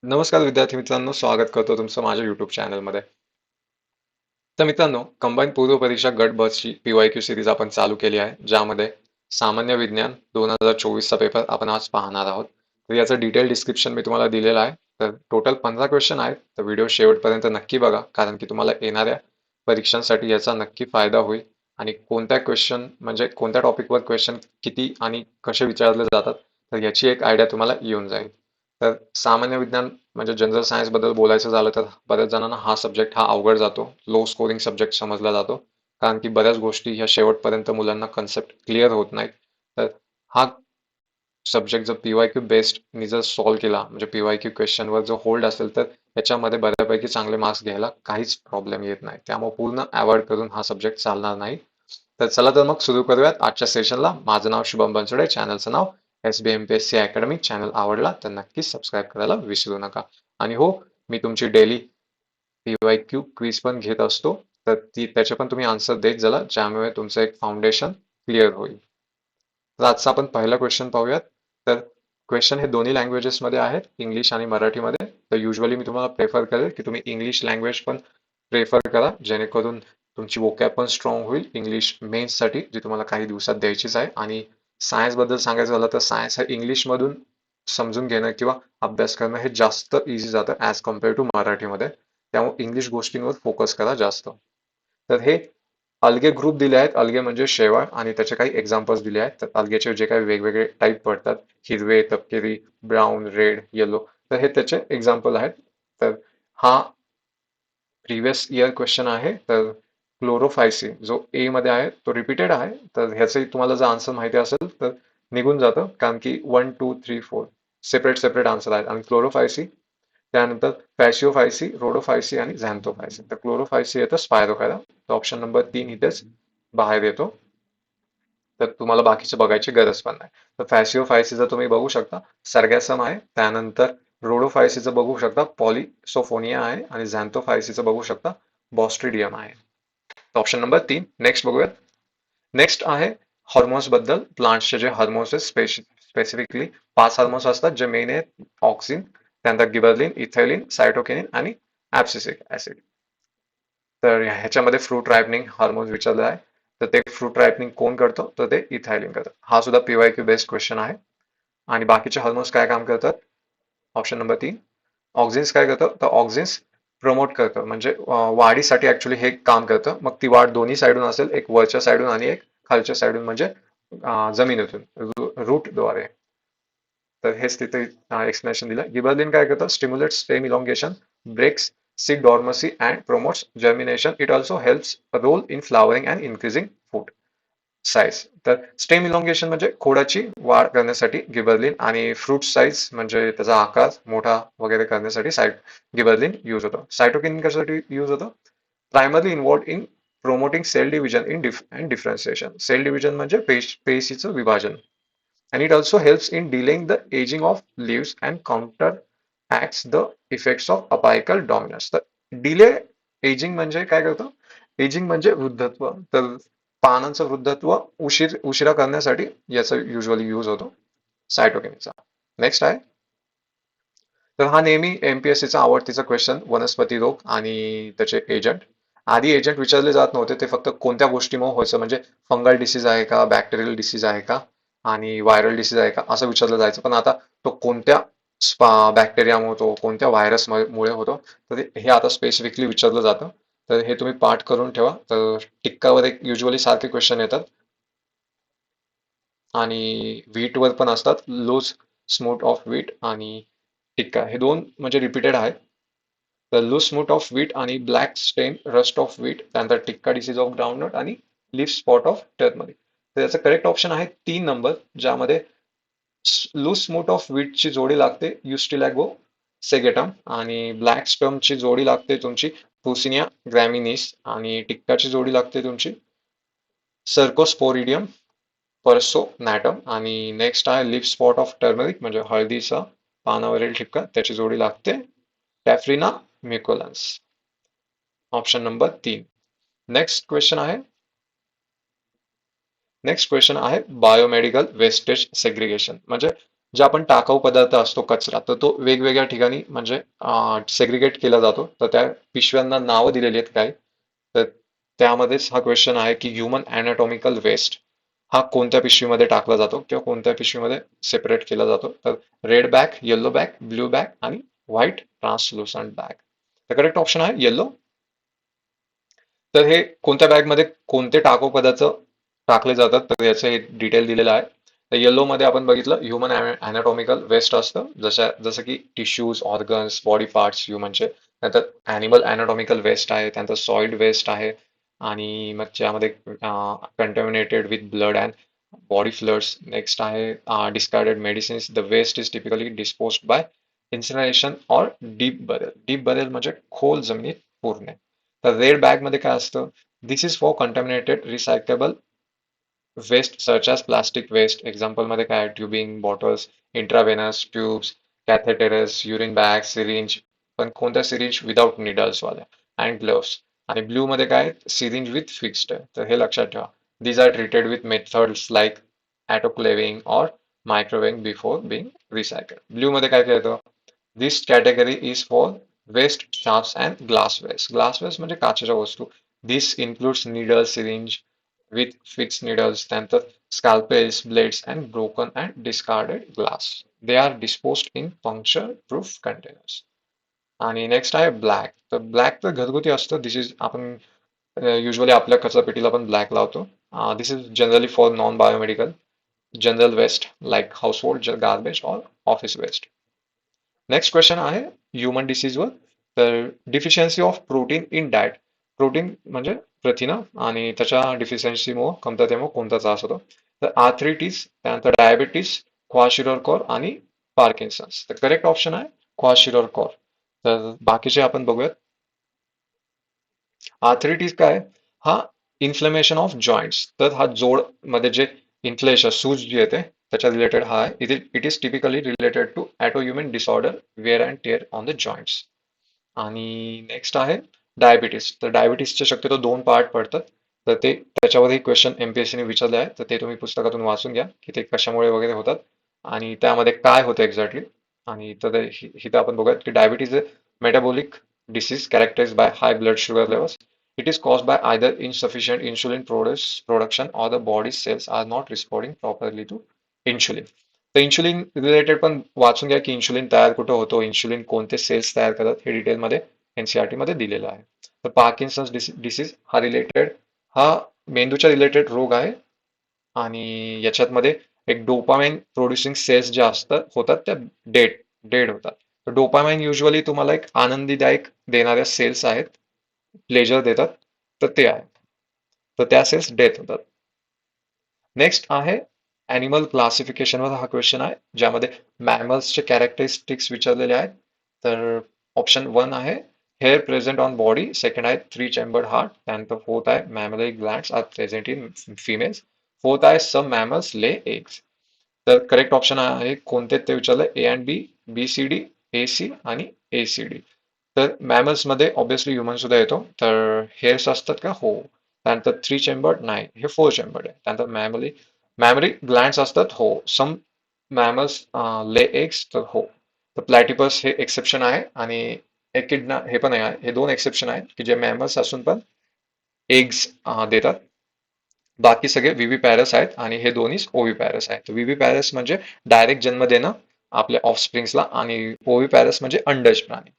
नमस्कार विद्यार्थी मित्रांनो, स्वागत करतो तुमचं माझ्या युट्यूब चॅनलमध्ये. तर मित्रांनो, कंबाईन पूर्व परीक्षा गट बसची PYQ सिरीज आपण चालू केली आहे, ज्यामध्ये सामान्य विज्ञान 2024चा पेपर आपण आज पाहणार आहोत. तर याचं डिटेल डिस्क्रिप्शन मी तुम्हाला दिलेलं आहे. तर टोटल 15 क्वेश्चन आहेत. तर व्हिडिओ शेवटपर्यंत नक्की बघा, कारण की तुम्हाला येणाऱ्या परीक्षांसाठी याचा नक्की फायदा होईल. आणि कोणत्या क्वेश्चन म्हणजे कोणत्या टॉपिकवर क्वेश्चन किती आणि कसे विचारले जातात, तर याची एक आयडिया तुम्हाला येऊन जाईल. तर सामान्य विज्ञान म्हणजे जनरल सायन्स बद्दल बोलायचं झालं तर बऱ्याच जणांना हा सब्जेक्ट हा अवघड जातो, लो स्कोरिंग सब्जेक्ट समजला जातो, कारण की बऱ्याच गोष्टी ह्या शेवटपर्यंत मुलांना कन्सेप्ट क्लिअर होत नाहीत. तर हा सब्जेक्ट जर PYQ बेस्ड मी जर सॉल्व्ह केला, म्हणजे PYQ क्वेश्चनवर जो होल्ड असेल, तर याच्यामध्ये बऱ्यापैकी चांगले मार्क्स घ्यायला काहीच प्रॉब्लेम येत नाही. त्यामुळे पूर्ण अवॉइड करून हा सब्जेक्ट चालणार नाही. तर चला तर मग सुरू करूयात आजच्या सेशनला. माझं नाव शुभम बनसोडे, चॅनलचं नाव SBMPSC अकॅडमी. चॅनल आवडला तर नक्कीच सबस्क्राईब करायला विसरू नका. आणि हो, मी तुमची डेली PYQ क्विज पण घेत असतो, तर त्याचे पण तुम्ही आन्सर देत चला, ज्यामुळे तुमचं एक फाउंडेशन क्लिअर होईल. तर आजचा आपण पहिला क्वेश्चन पाहूयात. तर क्वेश्चन हे दोन्ही लँग्वेजेसमध्ये आहेत, इंग्लिश आणि मराठीमध्ये. तर युजली मी तुम्हाला प्रेफर करेल की तुम्ही इंग्लिश लँग्वेज पण प्रेफर करा, जेणेकरून तुमची वोकॅब पण स्ट्रॉंग होईल इंग्लिश मेन्ससाठी, जी तुम्हाला काही दिवसात द्यायचीच आहे. आणि सायन्सबद्दल सांगायचं झालं तर सायन्स हे इंग्लिशमधून समजून घेणं किंवा अभ्यास करणं हे जास्त इझी जातं ॲज कम्पेअर टू मराठीमध्ये. त्यामुळे इंग्लिश गोष्टींवर फोकस करा जास्त. तर हे अलगे ग्रुप दिले आहेत. अलगे म्हणजे शेवाळ, आणि त्याचे काही एक्झाम्पल्स दिले आहेत. तर अलगेचे जे काही वेगवेगळे टाईप पडतात, हिरवे, तपकिरी, ब्राऊन, रेड, येलो, तर हे त्याचे एक्झाम्पल आहेत. तर हा प्रिव्हियस इयर क्वेश्चन आहे. तर क्लोरोफायसी जो ए मध्ये आहे तो रिपीटेड आहे. तर ह्याचंही तुम्हाला जर आन्सर माहिती असेल तर निघून जातं, कारण की 1, 2, 3, 4 सेपरेट सेपरेट आन्सर आहेत. आणि क्लोरोफायसी, त्यानंतर फॅशिओफायसी, रोडोफायसी आणि झॅन्थोफायसी. तर क्लोरोफायसी येतं स्पायरोकायरा. तर ऑप्शन नंबर 3 इथेच बाहेर येतो. तर तुम्हाला बाकीचं बघायची गरज पण नाही. तर फॅसिओफायसीचं तुम्ही बघू शकता, सर्गॅसम आहे. त्यानंतर रोडोफायसीचं बघू शकता, पॉलिसोफोनिया आहे. आणि झॅन्थोफायसीचं बघू शकता, बॉस्ट्रिडियम आहे. Option number 3. नेक्स्ट बघूयात. नेक्स्ट आहे हॉर्मोन्स बद्दल. प्लांट्सचे जे हॉर्मोन्स आहेत, स्पेसिफिकली 5 हॉर्मोन्स असतात, जे मेन आहेत ऑक्सिन, त्यानंतर गिबरलिन, इथायलिन, सायटोकिनिन आणि ऍब्सिसिक ऍसिड. तर ह्याच्यामध्ये फ्रूट रायपनिंग हार्मोन्स विचारले आहे. तर ते फ्रूट रायपनिंग कोण करतो, तर ते इथायलिन करतं. हा सुद्धा PYQ बेस्ड क्वेश्चन आहे. आणि बाकीचे हार्मोन्स काय काम करतात? Option number 3. ऑक्झिन्स काय करतं, तर ऑक्झिन्स प्रमोट करतं, म्हणजे वाढीसाठी ऍक्च्युली हे काम करतं. मग ती वाढ दोन्ही साईडून असेल, एक वरच्या साईडून आणि एक खालच्या साईडून, म्हणजे जमिनीतून, रूटद्वारे. तर हेच तिथे एक्सप्लेनेशन दिलं. गिबरलिन काय करतं, stimulate stem elongation, breaks seed dormancy and promotes germination. It also helps a role in flowering and increasing fruit size. तर स्टेम इलॉंगेशन म्हणजे खोडाची वाढ करण्यासाठी गिबरलिन, आणि फ्रूट साईज म्हणजे त्याचा आकार मोठा वगैरे करण्यासाठी गिबरलिन यूज होतं. सायटोकिनिन कशासाठी यूज होतं? Primarily involved in promoting cell division in and differentiation. Cell division म्हणजे पेशीचं विभाजन. And it also helps in delaying the aging of leaves and counteracts the effects of apical dominance. तर delay ageing म्हणजे काय करतं? Ageing म्हणजे वृद्धत्व. तर पानांचं वृद्धत्व उशिरा करण्यासाठी याचा युजली यूज होतो सायटोकिनचा. नेक्स्ट आहे. तर हा नेहमी MPSCचा आवडतीचा क्वेश्चन, वनस्पती रोग आणि त्याचे एजंट. आधी एजंट विचारले जात नव्हते, ते फक्त कोणत्या गोष्टीमुळे व्हायचं, म्हणजे फंगल डिसीज आहे का, बॅक्टेरियल डिसीज आहे का, आणि व्हायरल डिसीज आहे का, असं विचारलं जायचं. पण आता तो कोणत्या बॅक्टेरियामुळे होतो, कोणत्या व्हायरसमुळे होतो, तर हे आता स्पेसिफिकली विचारलं जातं. तर हे तुम्ही पाठ करून ठेवा. तर टिक्कावर एक युजली सारखे क्वेश्चन येतात. आणि व्हीटवर पण असतात, लूज स्मूथ ऑफ व्हीट आणि टिक्का, हे दोन म्हणजे रिपीटेड आहेत. तर लूज स्मूथ ऑफ व्हीट आणि ब्लॅक स्टेन रस्ट ऑफ व्हीट, त्यानंतर टिक्का डिसीज ऑफ ग्राउंडनट आणि लीफ स्पॉट ऑफ टर्मरिक. तर याचा करेक्ट ऑप्शन आहे 3 नंबर, ज्यामध्ये लूज स्मूथ ऑफ व्हीटची जोडी लागते युस्टिलॅगो सेगेटम, आणि ब्लॅक स्टमची जोडी लागते तुमची पुसिनिया ग्रॅमिनिस, आणि टिक्काची जोडी लागते तुमची सर्कोस्पोरिडियम परसो नॅटम. आणि नेक्स्ट आहे लिप स्पॉट ऑफ टर्मरिक, म्हणजे हळदीचा पानावरील ठिपका, त्याची जोडी लागते टॅफ्रिना म्युकोलन्स. Option number 3. नेक्स्ट क्वेश्चन आहे. नेक्स्ट क्वेश्चन आहे बायोमेडिकल वेस्टेज सेग्रिगेशन, म्हणजे जे आपण टाकाऊ पदार्थ असतो कचरा, तर तो वेगवेगळ्या ठिकाणी म्हणजे सेग्रिगेट केला जातो. तर त्या पिशव्यांना नावं दिलेली आहेत काही. तर त्यामध्येच हा क्वेश्चन आहे की ह्युमन अॅनाटॉमिकल वेस्ट हा कोणत्या पिशवीमध्ये टाकला जातो किंवा कोणत्या पिशवीमध्ये सेपरेट केला जातो. तर red bag, yellow bag, blue bag आणि व्हाईट ट्रान्सलुसंट बॅग. तर करेक्ट ऑप्शन आहे येलो. तर हे कोणत्या बॅगमध्ये कोणते टाकाऊ पदार्थ टाकले जातात तर याचं हे डिटेल दिलेलं आहे. तर येलो मध्ये आपण बघितलं ह्युमन अॅनाटॉमिकल वेस्ट असतं, जसं की टिश्यूज, ऑर्गन्स, बॉडी पार्ट्स ह्युमनचे. नंतर ॲनिमल अॅनाटॉमिकल वेस्ट आहे, त्यानंतर सॉइल्ड वेस्ट आहे, आणि मग ज्यामध्ये contaminated with blood and body fluids. Next आहे discarded medicines. The waste is typically disposed by incineration or deep burial. Deep burial म्हणजे खोल जमिनीत पुरणे. तर रेड बॅग मध्ये काय असतं? This is for contaminated recyclable waste such as plastic waste. Example मध्ये काय? Tubing, bottles, intravenous tubes, catheters, urine bag, syringe. पण कोणत्या सिरिंज? विदाउट निडल्स वाल्या. And gloves. आणि ब्लू मध्ये काय? Syringe with fixed. तर हे लक्षात ठेवा. These are treated with methods like autoclaving or microwaving before being recycled. Blue मध्ये काय केलं? This category is for waste, sharps and glass waste. Glass waste म्हणजे काचेच्या वस्तू. This includes needles, syringe with fixed needles, त्यानंतर scalpels, blades and broken and discarded glass. They are disposed in puncture-proof containers. आणि next आहे black. तर black तर घरगुती असतं. दिस इज आपण युजली आपल्या कचरापेटीला पण ब्लॅक लावतो. This is generally for non biomedical general waste like household garbage or office waste. Next question आहे ह्युमन डिसीजवर. तर deficiency of protein in diet. Protein म्हणजे प्रथिनं आणि त्याच्या डिफिशियन्सीमुळे कमतरतेमुळे कोणता त्रास होतो? तर आर्थरिटिस, त्यानंतर डायबिटीस, क्वाशिरोरकॉर आणि पार्किन्सन्स. तर करेक्ट ऑप्शन आहे क्वाशिरोरकॉर. तर बाकीचे आपण बघूयात. आर्थरिटिस काय? हा इन्फ्लेमेशन ऑफ जॉइंट्स. तर हा जोड मध्ये जे इन्फ्लेशन, सूज जी येते त्याच्या रिलेटेड हा आहे. It is typically related to autoimmune disorder, wear and tear on the joints. आणि नेक्स्ट आहे डायबिटीस. तर डायबिटीसचे शक्यतो दोन पार्ट पडतात. तर ते त्याच्यावरही क्वेश्चन एमपीएससीने विचारले आहे. तर ते तुम्ही पुस्तकातून वाचून घ्या की ते कशामुळे वगैरे होतात आणि त्यामध्ये काय होतं एक्झॅक्टली. आणि तर इथं आपण बघूयात की diabetes metabolic disease characterized by high blood sugar levels. It is caused by either insufficient insulin production or the body's cells are not responding properly to insulin. तर इन्शुलिन रिलेटेड पण वाचून घ्या की इन्शुलिन तयार कुठं होतो, इन्शुलिन कोणते cells तयार करतात, हे डिटेलमध्ये एनसीईआरटी मध्ये दिलेलं आहे. तर पार्किन्सन्स डिसीज हा मेंदूच्या रिलेटेड रोग आहे आणि याच्यामध्ये एक डोपामाइन प्रोड्युसिंग सेल्स ज्या असतात होतात त्या डेड डेड होतात. तर डोपामाइन युजली तुम्हाला एक आनंदीदायक देणाऱ्या सेल्स आहेत, प्लेजर देतात, तर ते आहे. तर त्या सेल्स डेथ होतात. नेक्स्ट आहे ॲनिमल क्लासिफिकेशनवर हा क्वेश्चन आहे, ज्यामध्ये मॅमल्सचे कॅरेक्टरिस्टिक्स विचारलेले आहेत. तर ऑप्शन 1 आहे hair present on body, second आहे 3 चेंबर्ड हार्ट, त्यानंतर फोर्थ आहे mammary glands are present in females, fourth आहे सम मॅमल्स ले एग्स. तर करेक्ट ऑप्शन आहे कोणते ते विचारलं? A and B, B C D, A C आणि ए सी डी. तर मॅमल्स मध्ये ऑब्विसली ह्युमन सुद्धा येतो. तर हेअर्स असतात का? हो. त्यानंतर 3 चेंबर्ड नाही, हे 4 चेंबर्ड आहे. त्यानंतर मॅमरी ग्लँड्स असतात, हो. सम मॅमल्स ले एग्स, तर हो. तर प्लॅटिपस हे एक्सेप्शन आहे आणि एकिडना हे पण आहे. हे दोन एक्सेप्शन आहेत की जे मॅमल्स असून पण एग्स देतात. बाकी सगळे विवी पॅरस आहेत आणि हे दोन्ही ओवी पॅरस आहेत. विवी पॅरस म्हणजे डायरेक्ट जन्म देणं आपल्या ऑफस्प्रिंग्सला आणि ओवी पॅरस म्हणजे अंडज प्राणी.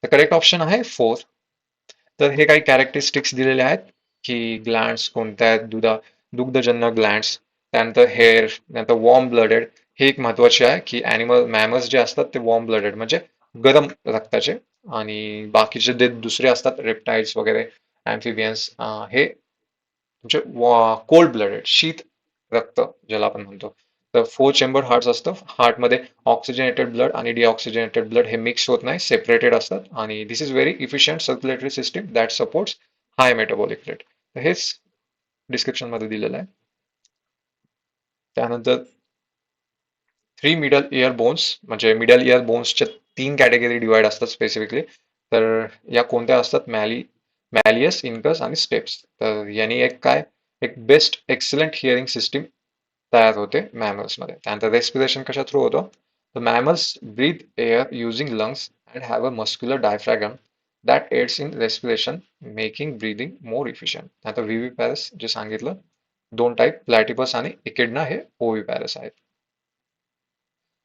तर करेक्ट ऑप्शन आहे 4. तर हे काही कॅरेक्टरिस्टिक्स दिलेले आहेत की ग्लँड्स कोणत्या आहेत, दुग्धजन्य ग्लँड्स, त्यानंतर हेअर, त्यानंतर वॉर्म ब्लडेड. हे एक महत्वाचे आहे की मॅमल्स जे असतात ते वॉर्म ब्लडेड म्हणजे गरम रक्ताचे, आणि बाकीचे जे दुसरे असतात रेप्टाइल्स वगैरे, ॲम्फिबियन्स, हे म्हणजे कोल्ड ब्लडेड, शीत रक्त ज्याला आपण म्हणतो. तर 4 चेंबर हार्ट असतं. हार्टमध्ये ऑक्सिजनेटेड ब्लड आणि डिऑक्सिजनेटेड ब्लड हे मिक्स होत नाही, सेपरेटेड असतात. आणि this is very efficient circulatory system that supports high metabolic rate. हेच डिस्क्रिप्शन मध्ये दिलेलं आहे. त्यानंतर 3 मिडल इयर बोन्स, म्हणजे मिडल इयर बोन्सच्या 3 कॅटेगरी डिवाइड असतात स्पेसिफिकली. तर या कोणत्या असतात? मॅलियस, इनकस आणि स्टेप्स. तर यांनी एक काय, एक बेस्ट एक्सलंट हिअरिंग सिस्टीम तयार होते मॅमल्समध्ये. त्यानंतर रेस्पिरेशन कशा थ्रू होतं? तर mammals breathe air using lungs and have a muscular diaphragm that aids in respiration making breathing more efficient. त्यानंतर व्हिव्हिपॅरस जे सांगितलं, दोन टाईप प्लॅटिपस आणि इकिडना हे ओव्हिपॅरस आहेत.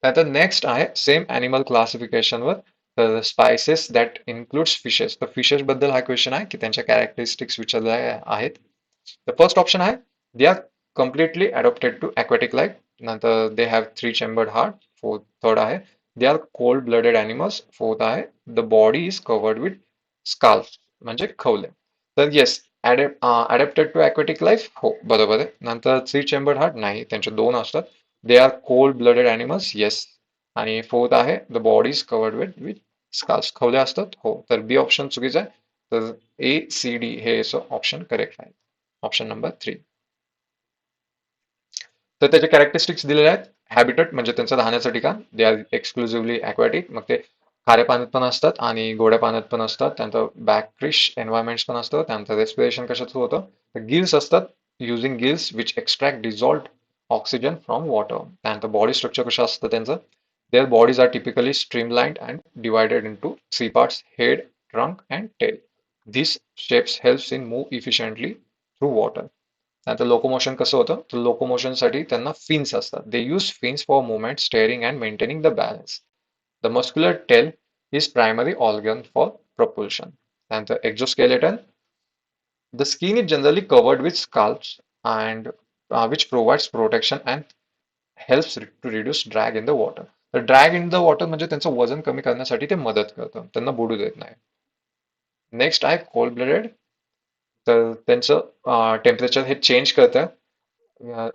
त्यानंतर नेक्स्ट आहे सेम ॲनिमल क्लासिफिकेशनवर, तर स्पायसेस दॅट इन्क्लूड्स फिशेस. तर फिशेस बद्दल हा क्वेश्चन आहे की त्यांच्या कॅरेक्टरिस्टिक्स विचारल्या आहेत. तर फर्स्ट ऑप्शन आहे they are completely adopted to aquatic life. नंतर they have 3 chambered heart. Third आहे they are cold blooded animals. Fourth आहे the body is covered with scales म्हणजे खवले. तर yes, adapted to aquatic life हो बरोबर आहे. नंतर 3 चेंबर्ड हार्ट नाही, त्यांचे दोन असतात. They are cold blooded animals yes. आणि फोर्थ आहे the body is covered with with scales, खवले असतात हो. तर बी ऑप्शन चुकीचं आहे. तर A, C, D हे ऑप्शन करेक्ट आहे. Option number 3. तर त्याचे कॅरेक्टरिस्टिक्स दिलेले आहेत. हॅबिटट म्हणजे त्यांचं राहण्याचं ठिकाण, दे आर एक्सक्लुझिव्हली aquatic. मग ते खाऱ्या पाण्यात पण असतात आणि गोड्या पाण्यात पण असतात. त्यानंतर बॅकफिश एन्व्हायरमेंट्स पण असतं. त्यानंतर रेस्पिरेशन कशात होतं? तर गिल्स असतात, using gills which extract dissolved oxygen from water. त्यानंतर बॉडी स्ट्रक्चर कसं असतं त्यांचं? Their bodies are typically streamlined and divided into 3 parts: head, trunk and tail. These shapes helps in move efficiently through water. त्यानंतर locomotion कसं होतं? तर लोकोमोशनसाठी त्यांना फिन्स असतात. They use fins for movement, steering and maintaining the balance. The muscular tail is primary organ for propulsion. त्यानंतर exoskeleton, the skin is generally covered with scalps and which provides protection and helps to reduce drag in the water. तर drag in the water म्हणजे त्यांचं वजन कमी करण्यासाठी ते मदत करतं, त्यांना बुडू देत नाही. नेक्स्ट आहे कोल्ड ब्लडेड. तर त्यांचं टेम्परेचर हे चेंज करतं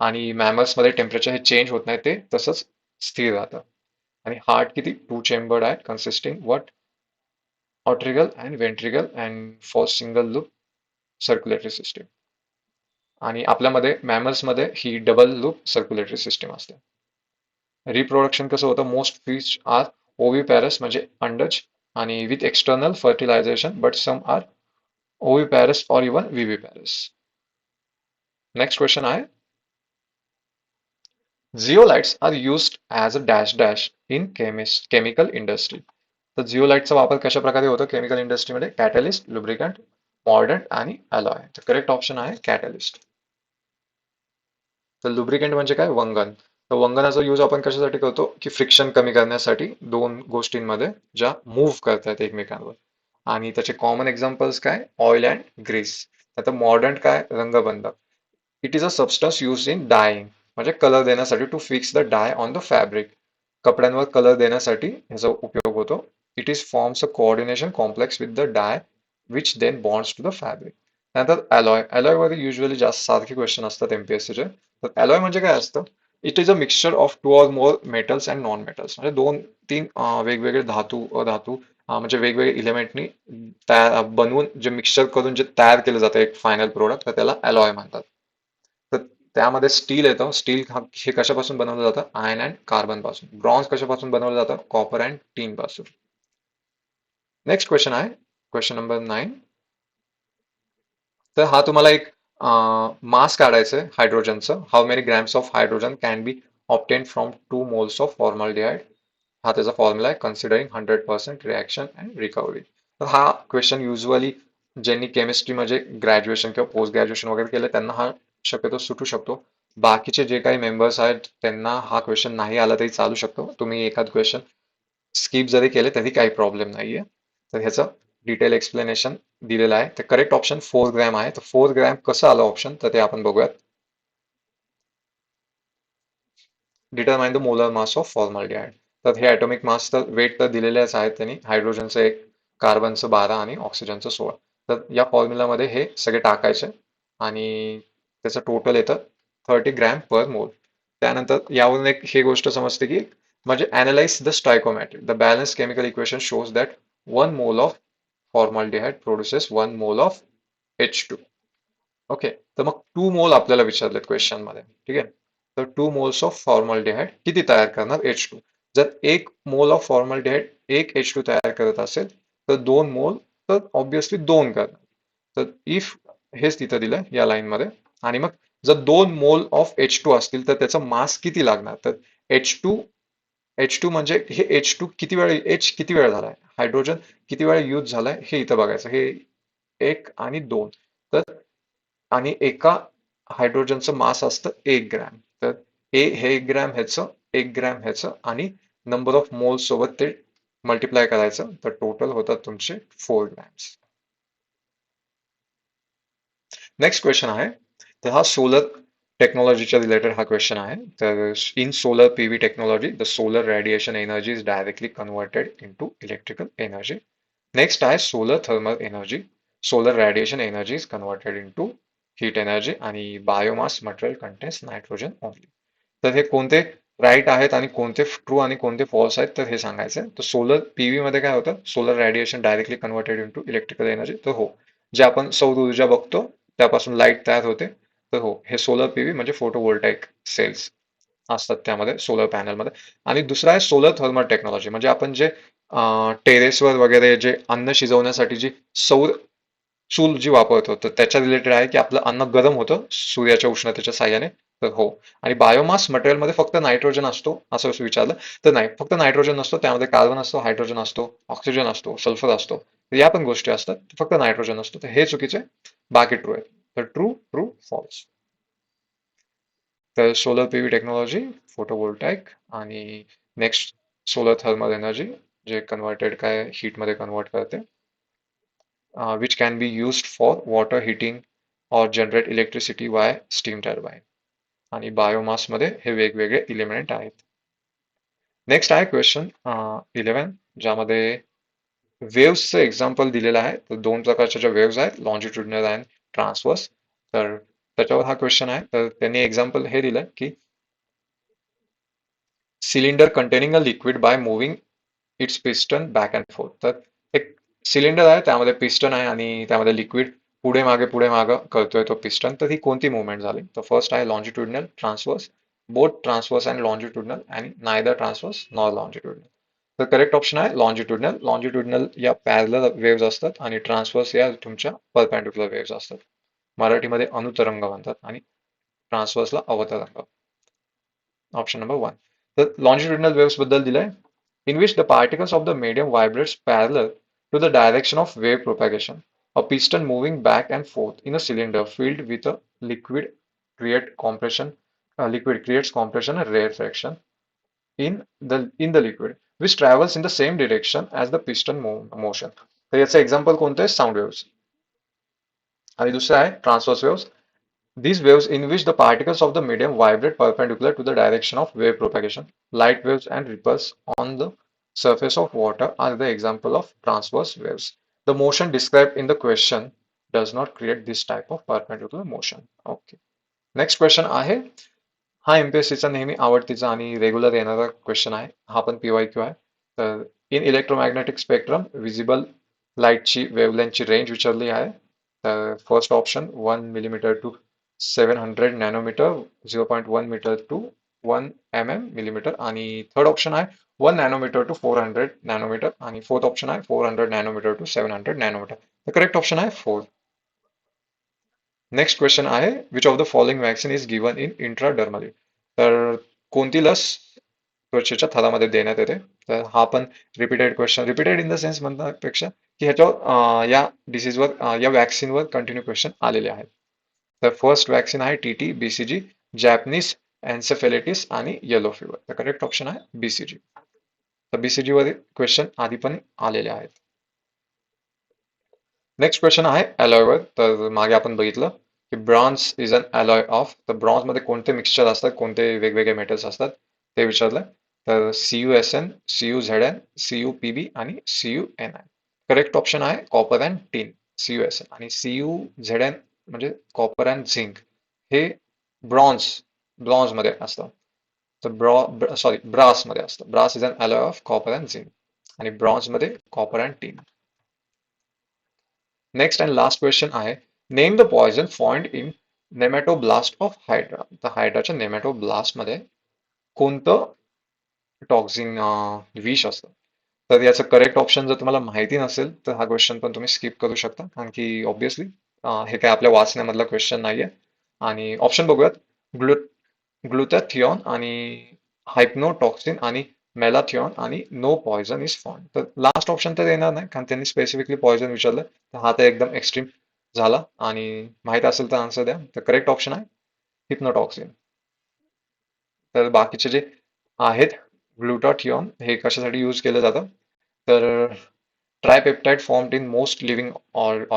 आणि मॅमल्समध्ये टेम्परेचर हे चेंज होत नाही, ते तसंच स्थिर राहतं. आणि हार्ट किती? 2 चेंबर्ड आहे, consisting what? Auricle and ventricle and for single loop circulatory system. आणि आपल्यामध्ये मॅमल्समध्ये ही डबल लूप सर्क्युलेटरी सिस्टीम असते. रिप्रोडक्शन कसं होतं? मोस्ट फिश आर ओव्हिपॅरस म्हणजे अंडज आणि with external fertilization, but some are oviparous or even viviparous. Next question आहे zeolites are used as a dash dash in chemical industry. तर जिओलाइटचा वापर कशा प्रकारे होतो केमिकल इंडस्ट्रीमध्ये? कॅटलिस्ट, लुब्रिकंट, मॉर्डंट आणि अलॉय. तर करेक्ट ऑप्शन आहे कॅटलिस्ट. तर लुब्रिकंट म्हणजे काय? वंगण. तर वंगणाचा यूज आपण कशासाठी करतो? की फ्रिक्शन कमी करण्यासाठी दोन गोष्टींमध्ये ज्या मूव्ह करतात एकमेकांवर. आणि त्याचे कॉमन एक्झाम्पल्स काय? Oil and grease. आता मॉर्डंट काय? रंगबंध. It is a substance use in dyeing म्हणजे कलर देण्यासाठी, to fix the dye on the fabric. कपड्यांवर कलर देण्यासाठी ह्याचा उपयोग होतो. It is forms a coordination complex with the dye which then bonds to the fabric. त्यानंतर alloy. Alloy मध्ये usually जास्त सारखे क्वेश्चन असतात एमपीएससीचे. तर अलॉय म्हणजे काय असतं? It is a mixture of 2 or more metals and non metals. म्हणजे 2-3 वेगवेगळे धातू अधातू म्हणजे वेगवेगळे इलेमेंटनी तयार बनवून जे मिक्सचर करून जे तयार केलं जातं एक फायनल प्रोडक्ट, तर त्याला अलॉय म्हणतात. तर त्यामध्ये स्टील येतं. स्टील हे कशापासून बनवलं जातं? आयर्न अँड कार्बन पासून. ब्रॉन्झ कशापासून बनवलं जातं? कॉपर अँड टीन पासून. नेक्स्ट क्वेश्चन आहे क्वेश्चन नंबर 9. तर हा तुम्हाला एक मास काढायचं आहे हायड्रोजनचं. How many grams of hydrogen can be obtained from 2 moles of formaldehyde. हा त्याचा फॉर्म्युला आहे, कन्सिडरिंग 100% रिॲक्शन अँड रिकव्हरी. तर हा क्वेश्चन युजली ज्यांनी केमिस्ट्री म्हणजे ग्रॅज्युएशन किंवा पोस्ट ग्रॅज्युएशन वगैरे केलं त्यांना हा शक्यतो सुटू शकतो. बाकीचे जे काही मेंबर्स आहेत त्यांना हा क्वेश्चन नाही आला तरी चालू शकतो. तुम्ही एखाद क्वेश्चन स्किप जरी केले तरी काही प्रॉब्लेम नाहीये. तर ह्याचं डिटेल एक्सप्लेनेशन दिलेलं आहे. तर करेक्ट ऑप्शन 4 ग्रॅम आहे. तर 4 ग्रॅम कसं आलं ऑप्शन, तर ते आपण बघूयात. Determine the molar mass of formaldehyde. तर हे ॲटॉमिक मास तर वेट तर दिलेलेच आहेत त्यांनी. हायड्रोजनचं 1, कार्बनचं 12 आणि ऑक्सिजनचं 16. तर या फॉर्म्युलामध्ये हे सगळे टाकायचे आणि त्याचं टोटल येतं 30 ग्रॅम पर मोल. त्यानंतर यावरून एक हे गोष्ट समजते की म्हणजे analyse the stoichiometry. The balance chemical equation shows that 1 mole of formaldehyde produces 1 mole of H2. Okay. तर मग 2 मोल आपल्याला विचारलेत क्वेश्चनमध्ये. ठीक आहे. तर 2 मोल्स ऑफ फॉर्मल्डिहाइड किती तयार करणार? H2. जर 1 मोल ऑफ फॉर्मल्डिहाइड 1 H2 तयार करत असेल तर 2 मोल तर ऑब्विसली 2 करणार. तर इफ हेच तिथं दिलं या लाईनमध्ये. आणि मग जर 2 मोल ऑफ H2 असतील तर त्याचं मास किती लागणार? तर H2 म्हणजे हे H2 किती वेळ H किती वेळ झालाय, हायड्रोजन किती वेळा यूज झालाय हे इथं बघायचं. हे 1 आणि 2. तर आणि एका हायड्रोजनचं मास असतं 1 ग्रॅम. तर हे 1 ग्रॅम ह्याचं, 1 ग्रॅम ह्याचं आणि नंबर ऑफ मोल्स सोबत ते मल्टिप्लाय करायचं, तर टोटल होतात तुमचे 4 ग्रॅम्स. नेक्स्ट क्वेश्चन आहे, तर हा सोलर टेक्नॉलॉजीच्या रिलेटेड हा क्वेश्चन आहे. तर in solar PV technology the solar radiation energy is directly converted into electrical energy. Next आहे solar thermal energy. Solar radiation energy is converted into heat energy आणि biomass material contains nitrogen only. तर हे कोणते right आहेत आणि कोणते true आणि कोणते फॉल्स आहेत तर हे सांगायचं आहे. तर सोलर पीव्ही मध्ये काय होतं, solar radiation directly converted into electrical energy. तर हो, जे आपण सौर ऊर्जा बघतो त्यापासून लाईट तयार होते. तर हो, हे सोलर पीव्ही म्हणजे फोटोवोल्टाईक सेल्स असतात त्यामध्ये, सोलर पॅनलमध्ये. आणि दुसरा आहे सोलर थर्मल टेक्नॉलॉजी, म्हणजे आपण जे टेरेसवर वगैरे जे अन्न शिजवण्यासाठी जी सौर चूल जी वापरतो, तर त्याच्या रिलेटेड आहे की आपलं अन्न गरम होतं सूर्याच्या उष्णतेच्या साह्याने. तर हो. आणि बायोमास मटेरियलमध्ये फक्त नायट्रोजन असतो असं विचारलं, तर नाही, फक्त नायट्रोजन नसतो, त्यामध्ये कार्बन असतो, हायड्रोजन असतो, ऑक्सिजन असतो, सल्फर असतो. तर या पण गोष्टी असतात, फक्त नायट्रोजन असतो. तर हे चुकीचे, बाकी ट्रू आहे. तर ट्रू ट्रू फॉल्स. तर सोलर पीव्ही टेक्नॉलॉजी, फोटोवोल्टाईक आणि नेक्स्ट सोलर थर्मल एनर्जी, जे कन्वर्टेड काय हीट मध्ये कन्वर्ट करते, which can be used for water heating or generate electricity via steam turbine. आणि बायोमास मध्ये हे वेगवेगळे इलिमेंट आहेत. नेक्स्ट आहे क्वेश्चन 11, ज्यामध्ये वेव्हचं एक्झाम्पल दिलेलं आहे. तर 2 प्रकारच्या ज्या वेव्हज आहेत, लॉन्जिट्युडिनल अँड ट्रान्सवर्स. तर त्याच्यावर हा क्वेश्चन आहे. तर त्यांनी एक्झाम्पल हे दिलं की cylinder containing a liquid bye moving it's piston back and fourth. तर एक सिलेंडर आहे, त्यामध्ये पिस्टन आहे आणि त्यामध्ये लिक्विड पुढे मागे करतोय तो पिस्टन. तर ही कोणती मुवमेंट झाली? तर फर्स्ट आहे longitudinal, transverse, both transverse and longitudinal आणि नायदर ट्रान्सवर्स नॉर लॉन्जिट्युडिनल. तर करेक्ट ऑप्शन आहे लॉन्जिट्युडिनल. लॉन्जिट्युडिनल या पॅरलल वेव्हज असतात आणि ट्रान्सवर्स या तुमच्या परपेंडिक्युलर वेव्हज असतात. मराठीमध्ये अनुतरंग म्हणतात आणि ट्रान्सवर्सला अवतरंग. Option number 1. तर लॉन्जिट्युडिनल वेव्स बद्दल दिलंय, in which the particles of the medium vibrates parallel to the direction of wave propagation. A piston moving back and forth in a cylinder filled with a liquid create compression. Liquid creates compression and rarefaction in the liquid, which travels in the same direction as the piston motion. तर याचं example कोणतं आहे? Sound waves. आणि दुसरं आहे transverse waves. These waves in which the particles of the medium vibrate perpendicular to the direction of wave propagation. Light waves and ripples on the surface of water are the example of transverse waves. The motion described in the question does not create this type of perpendicular motion. Okay. Next question आहे. हा एमपीएससीचा नेहमी आवडतीचा आणि regular येणारा question आहे. हा पण PYQ आहे. तर इन इलेक्ट्रोमॅग्नेटिक स्पेक्ट्रम विजिबल लाईटची वेव्हलेंथची रेंज विचारली आहे. तर first option 1 millimetre to 700 nanometre, 0.1 metre to 1 millimetre, आणि थर्ड ऑप्शन आहे 1 नॅनोमीटर टू 400 नॅनोमीटर, आणि फोर्थ ऑप्शन आहे 400 नॅनोमीटर टू 700 नॅनोमीटर. तर करेक्ट ऑप्शन आहे 4. नेक्स्ट क्वेश्चन आहे, which of the following vaccine is given in intradermally. तर कोणती लस त्वचेच्या थरामध्ये देण्यात येते? तर हा पण repeated question, repeated in the sense म्हणण्यापेक्षा की ह्याच्यावर या डिसीजवर या वॅक्सिनवर कंटिन्यू क्वेश्चन आलेले आहेत. तर फर्स्ट वॅक्सिन आहे टीटी, बीसीजी, जॅपनीज एन्सेफेलिटिस आणि येलो फिवर. तर करेक्ट ऑप्शन आहे बीसीजी. तर बीसीजी वर क्वेश्चन आधी पण आलेले आहेत. नेक्स्ट क्वेश्चन आहे अलॉयवर. तर मागे आपण बघितलं की bronze is an alloy of. तर ब्रॉन्झ मध्ये कोणते मिक्सचर असतात, कोणते वेगवेगळे मेटल्स असतात ते विचारलं. तर CuSn, CuZn, CuPb आणि CuNi. करेक्ट ऑप्शन आहे कॉपर अँड टिन, CuSn. आणि CuZn म्हणजे कॉपर अँड झिंक, हे ब्रॉन्झ ब्रॉन्झ मध्ये असतं. तर ब्रास मध्ये असतं. Brass is an alloy of copper and zinc आणि ब्रॉन्झ मध्ये copper and tin. Next and last question आहे, name the poison found in nematoblast of hydra. तर हायड्राच्या नेमॅटोब्लास्ट मध्ये कोणतं टॉक्झिन विष असतं? तर याचं करेक्ट ऑप्शन जर तुम्हाला माहिती नसेल तर हा क्वेश्चन पण तुम्ही स्किप करू शकता, कारण की ऑब्विसली हे काय आपल्या वाचण्यामधला क्वेश्चन नाहीये आणि ऑप्शन बघूयात. ग्लु ग्लुटॅथिऑन आणि हायप्नोटॉक्सिन आणि मेलाथिऑन आणि नो पॉयझन इज फाउंड. तर लास्ट ऑप्शन तर येणार नाही, कारण त्यांनी स्पेसिफिकली पॉयझन विचारलं. तर हा तर एकदम एक्स्ट्रीम झाला आणि माहित असेल तर आन्सर द्या. तर करेक्ट ऑप्शन आहे हिप्नोटॉक्सिन. तर बाकीचे जे आहेत ग्लुटाथिऑन हे कशासाठी यूज केलं जातं, तर tripeptide formed in most living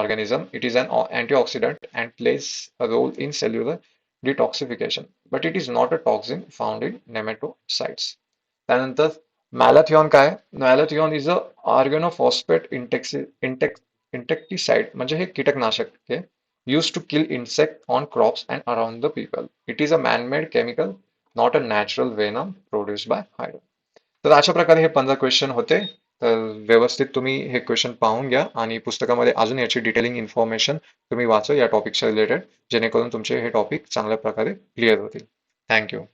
organism. It is an antioxidant and plays a role in cellular detoxification, but it is not a toxin found in nematocides. त्यानंतर मॅलाथिऑन काय? मॅलाथिऑन इज अ ऑर्गेनोफॉस्फेट इंटेक्टिसाइड, म्हणजे हे कीटकनाशक आहे, used to kill insect on crops and around the people. It is a man-made chemical, not a natural venom produced by hydro. तर अशा प्रकारे हे 15 क्वेश्चन होते. तर व्यवस्थित तुम्ही हे क्वेश्चन पाहून घ्या आणि पुस्तकामध्ये अजून याची डिटेलिंग इन्फॉर्मेशन तुम्ही वाचा या टॉपिकच्या रिलेटेड, जेणेकरून तुमचे हे टॉपिक चांगल्या प्रकारे क्लिअर होतील. थँक्यू.